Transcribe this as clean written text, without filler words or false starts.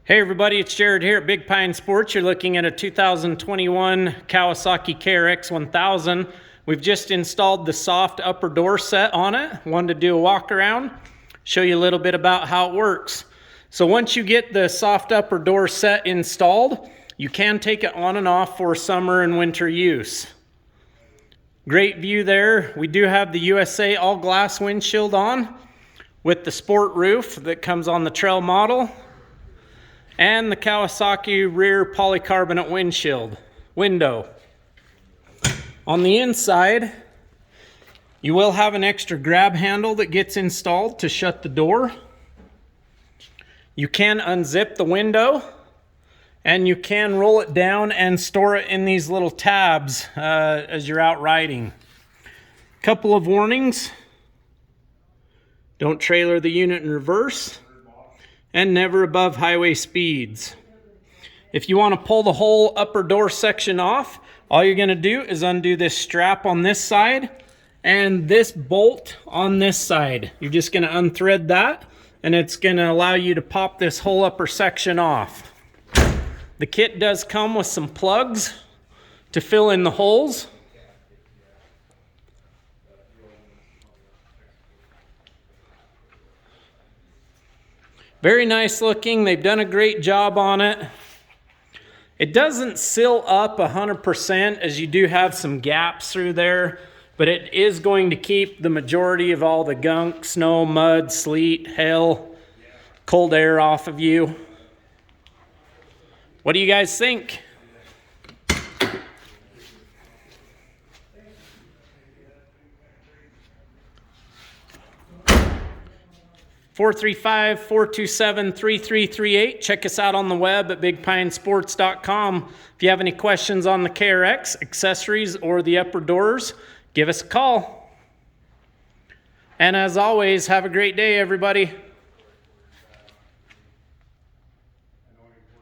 Hey everybody, it's Jared here at Big Pine Sports. You're looking at a 2021 Kawasaki KRX 1000. We've just installed the soft upper door set on it. Wanted to do a walk around, show you a little bit about how it works. So once you get the soft upper door set installed, you can take it on and off for summer and winter use. Great view there. We do have the USA all glass windshield on with the sport roof that comes on the trail model, and the Kawasaki rear polycarbonate window. On the inside, you will have an extra grab handle that gets installed to shut the door. You can unzip the window, and you can roll it down and store it in these little tabs as you're out riding. Couple of warnings: don't trailer the unit in reverse, and never above highway speeds. If you want to pull the whole upper door section off, all you're going to do is undo this strap on this side and this bolt on this side. You're just going to unthread that, and it's going to allow you to pop this whole upper section off. The kit does come with some plugs to fill in the holes. Very nice looking. They've done a great job on it. It doesn't seal up 100% as you do have some gaps through there, but it is going to keep the majority of all the gunk, snow, mud, sleet, hail, cold air off of you. What do you guys think? 435-427-3338. Check us out on the web at bigpinesports.com. If you have any questions on the KRX, accessories, or the upper doors, give us a call. And as always, have a great day, everybody.